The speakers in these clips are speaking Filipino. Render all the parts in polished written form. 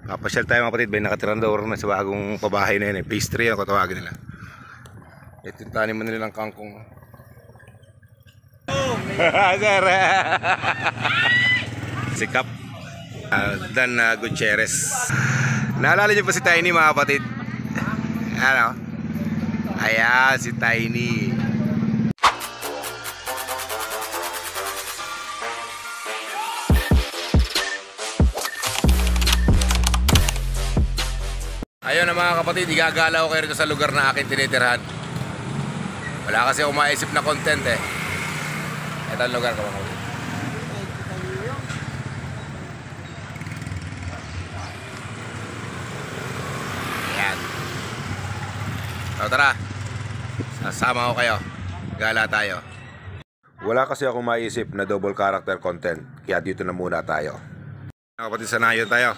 Pasyal tayo mga kapatid, may nakatiran daw na sa bagong pabahay na yun eh. Phase 3 ang katawagin nila. Ito yung taniman nila ng kangkong. Sir. Si Cap Dan Gutierrez. Naalala niyo pa si Tiny mga kapatid? Ano? Ayan, si Tiny. Ayun na mga kapatid, igagala ko kayo rito sa lugar na akin tinitirhan. Wala kasi akong maisip na content eh. Ito ang lugar ko mga kapatid. Ayan. So tara, sasama ko kayo. Gala tayo. Wala kasi akong maisip na double character content, kaya dito na muna tayo. Mga kapatid, sa nayon tayo.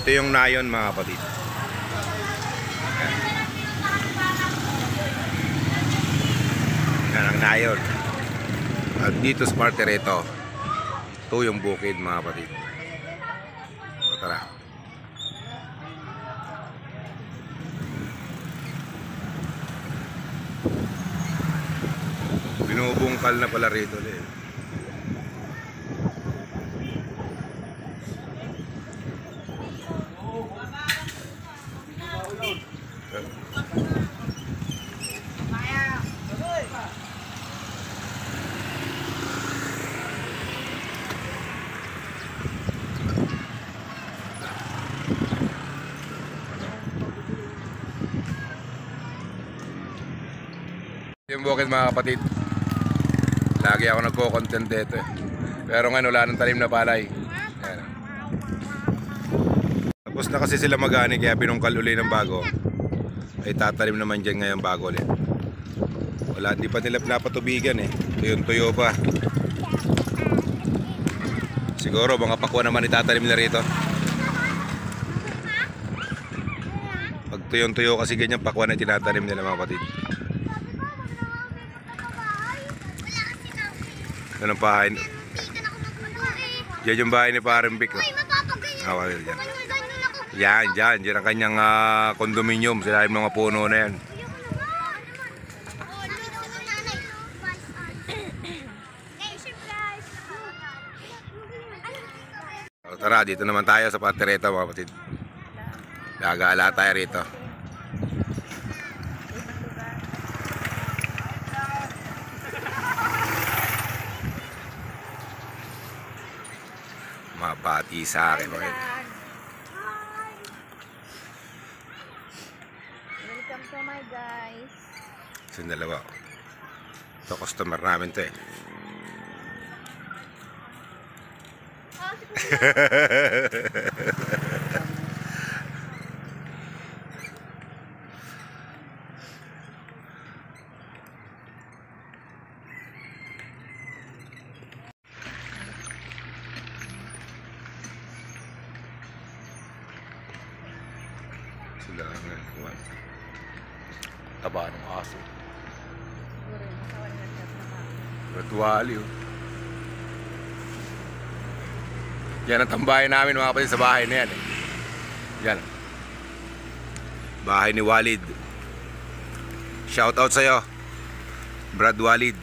Ito yung nayon mga kapatid. Yan ang nayon. At dito sa parte rito, ito yung bukid mga kapatid. O tara. Binubungkal na pala rito eh. Yung bukid mga kapatid, lagi ako nagko-content dito eh. Pero ngayon wala nang talim na palay. Ayan. Tapos na kasi sila mag-ani, kaya binungkal uli ng bago. Ay tatalim naman dyan ngayon bago ulit. Wala, hindi pa nila pinapatubigan eh. Tuyo pa. Siguro mga pakwa naman itatalim nila rito. Pag tuyo kasi ganyan pakwa na tinatalim nila mga kapatid. Yan ang bahay. Yan yung bahay ni Parang Vic. Yan. Yan ang kanyang condominium. Sila yung mga puno na yan. So, tara, dito naman tayo sa Patereta mga kapatid. Gagala tayo rito. Mapati sa akin mga ito. Welcome to my guys. So dalawa. Ito customer namin to eh. Sila nga. Taba ng aso. Ratuali oh. Yan ang tambahin namin mga kapatid sa bahay na yan eh. Yan. Bahay ni Walid. Shout out sa'yo, Brad Walid.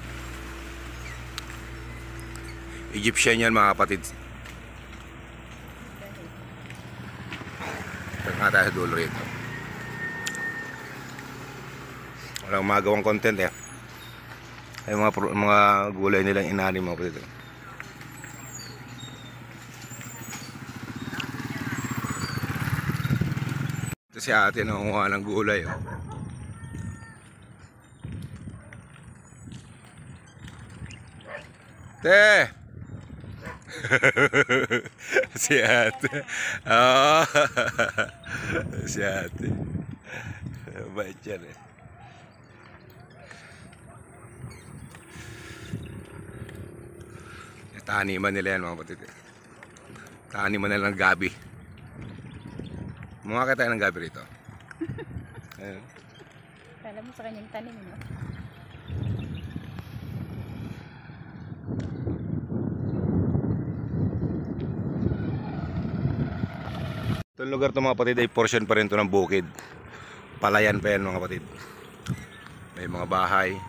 Egyptian yan mga kapatid. Ito nga tayo sa dulo rito. Walang magawang content eh. Ay mga gulay nilang inanim mga kapatid. Ito si ate nangunguha ng gulay oh. Te! Si ate. Oh. Si ate. Bait yan eh. Taniman nila yan mga kapatid. Taniman nila ng gabi. Mga tayo ng gabi rito. Ayun. Kala mo sa kanyang tanim, no? Itong lugar to mga kapatid ay portion pa rin to ng bukid. Palayan pa yan mga kapatid. May mga bahay,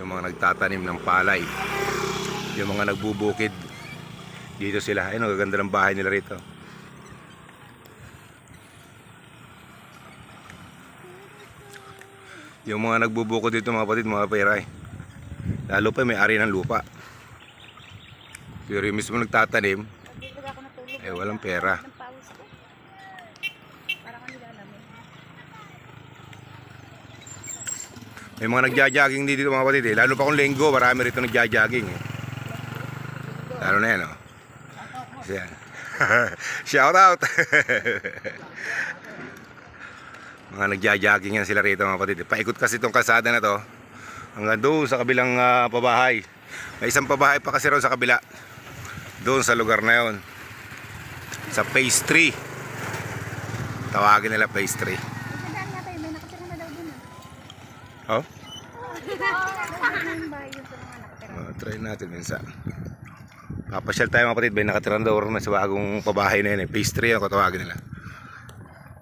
yung mga nagtatanim ng palay, yung mga nagbubukid. Dito sila. Ayun, ang gaganda ng bahay nila rito. Yung mga nagbubukod dito mga kapatid, mga pera eh. Lalo pa may ari ng lupa. Pero yung mismo nagtatanim, eh walang pera. May mga nagja-jogging dito mga kapatid eh. Lalo pa kung linggo, marami rito nagja-jogging eh. Lalo na yan oh. Yan. Shout out. Mga nagja-jogging yan sila rito mga kapatid. Paikot kasi itong kalsada na to hanggang doon sa kabilang pabahay. May isang pabahay pa kasi ron sa kabila. Doon sa lugar na yon. Sa phase 3. Tawagin nila phase 3. Oh? Try natin minsan. Papasyal tayo mga kapatid. May nakatiran daw na sa bagong pabahay na yun. Phase 3 ako tawagin nila.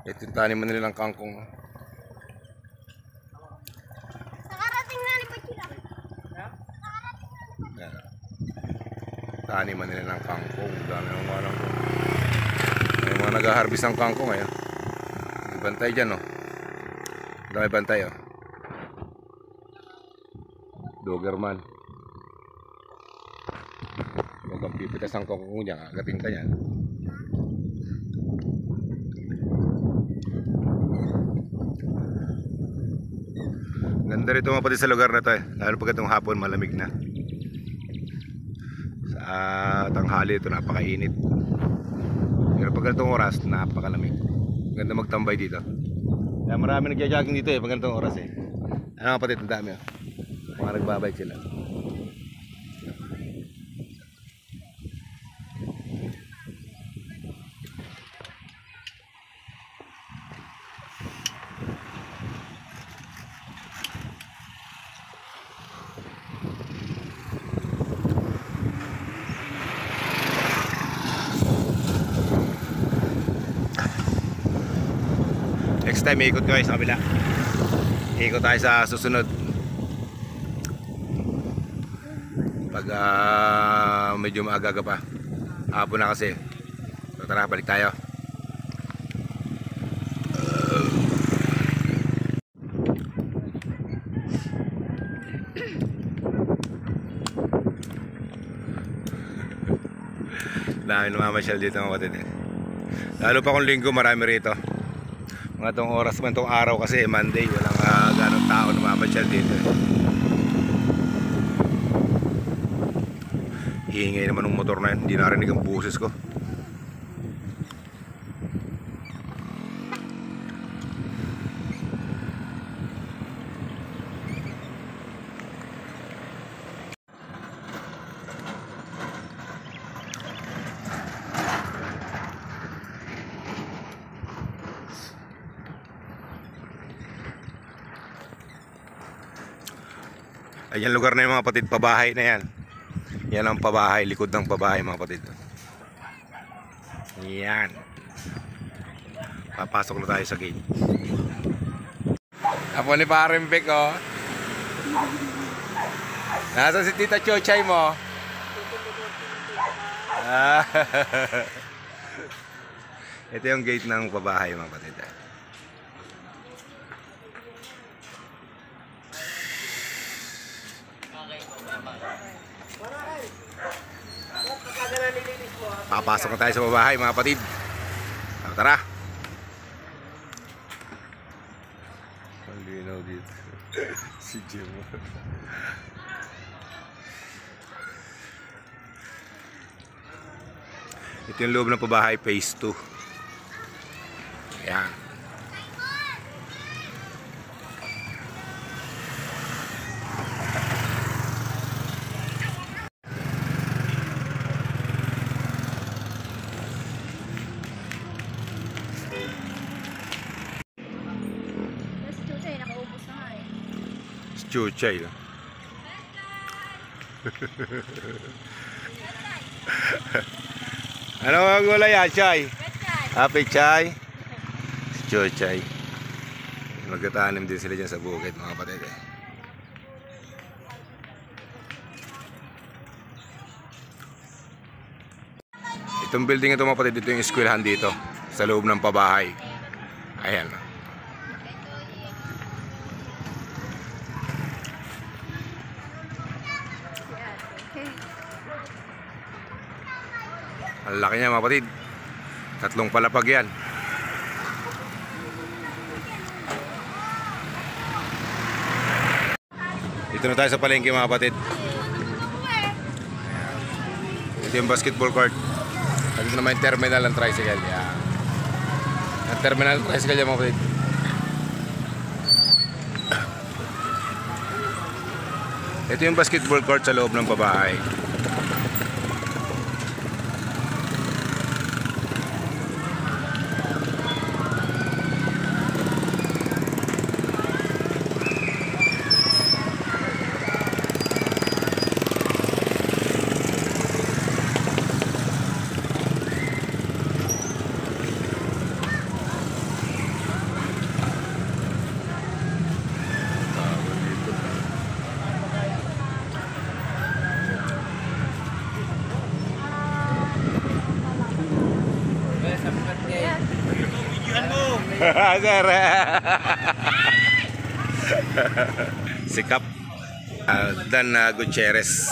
Ito yung taniman nila ng kangkong. Taniman nila ng kangkong. Dami ng mga kangkong. May mga nag-harvest ng kangkong ngayon. May bantay dyan oh. Dami bantay oh. Doberman. Huwag kang pipitas ng kangkong dyan. Agatin ka yan. Ganda rito mga pati sa lugar na to eh. Lalo pag itong hapon malamig na. Sa tanghali ito napakainit. Pero pag itong oras napakalamig. Ganda magtambay dito. Kaya marami nagja-jogging dito eh pag itong oras eh. Ano mga pati ang dami oh. Mga nagbabike sila. Next time ikot ko sa kabila. Ikot tayo sa susunod. Pag medyo maaga pa. Hapon na kasi. So tara, balik tayo. Dami namamasyal dito mga kapatid eh. Lalo pa kung linggo marami rito. Mga tong oras man tong araw kasi Monday walang ganong tao namamasyal dito eh. Iingay naman ng motor na yun, hindi narinig ang buses ko. Ayan lugar na yung mga kapatid, pabahay na yan. Yan ang pabahay, likod ng pabahay mga kapatid. Yan. Papasok na tayo sa gate. Apo ni Parembek oh. Nasaan si Tita Chochay mo? Ito yung gate ng pabahay mga kapatid. Papasok na tayo sa bahay mga kapatid. Tara. Ang linaw dito. Si Jim. Ito yung loob ng pabahay, phase 2. Ayan. Chuchay. Ano ang gulay yan, Chay? Happy Chay. Si Chochay. Magtatanim din sila dyan sa bukid mga kapatid eh. Itong building ito mga kapatid, ito yung eskwelahan dito sa loob ng pabahay. Ayan. Ang laki niya mga kapatid. 3 palapag yan. Dito na tayo sa palengke mga kapatid. Ito yung basketball court. At ito naman yung terminal ng tricycle. Yeah. Ang terminal ng tricycle yan mga kapatid. Ito yung basketball court sa loob ng pabahay. Sir. Sikap Dan Gutierrez.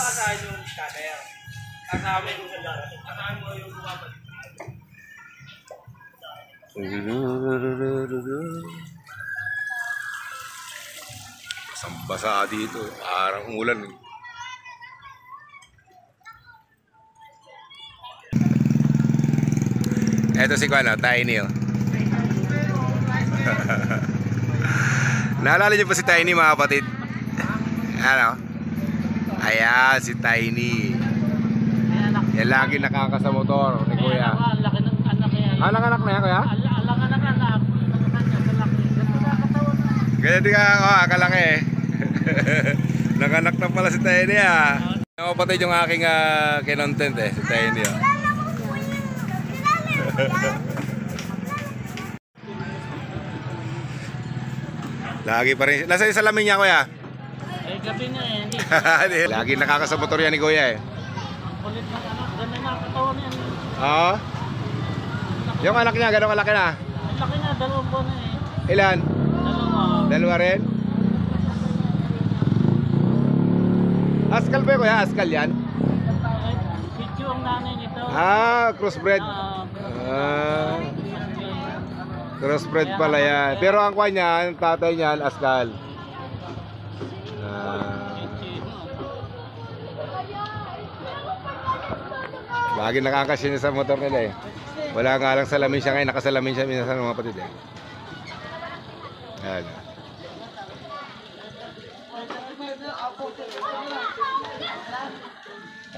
Basa dito, parang ulan. Eto si Kuano, Tiny. Naalala niyo pa si Tiny mga kapatid? Ano? Ayan, si Tiny. Yan lagi nakakasa motor ni Kuya. Ang laki ng anak yan. Anak-anak na yan, Kuya? Alang anak. Ganyan din ka, kalaki eh. Nakanak na pala si Tiny ah. Yung kapatid yung aking kinontent eh, si Tiny oh. Lagi pa rin. Nasa yung salamin niya, Kuya? Eh, gabi na eh. Hindi. Lagi nakakasamotor yan ni Kuya eh. Kulit na anak. Ganun na katawan yan. Oo. Yung anak niya, gano'ng kalaki na? Ang laki na, 2 buwan na eh. Ilan? 2. 2 rin? Askal ba yun, Kuya? Askal yan? Video ang nanay nito. Crossbred. Crossbred pala yan. Pero ang kwan niya, ang tatay niyan, Askal. Lagi nakakasya niya sa motor nila eh. Wala nga lang salamin siya ngayon, nakasalamin siya minsan mga kapatid eh. Ayan.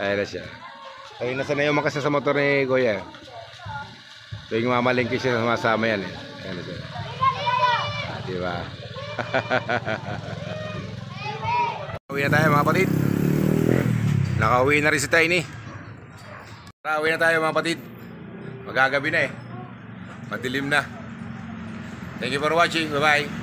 Ayan na siya. Ayun, nasa na yung makasya sa motor ni Kuya. Tuwing mamalingki siya, sumasama yan eh. Ayan na siya. Diba? Uwi na tayo mga kapatid. Nakauwi na rin si Tiny. Uwi na tayo mga kapatid. Magagabi na eh. Madilim na. Thank you for watching. Bye bye.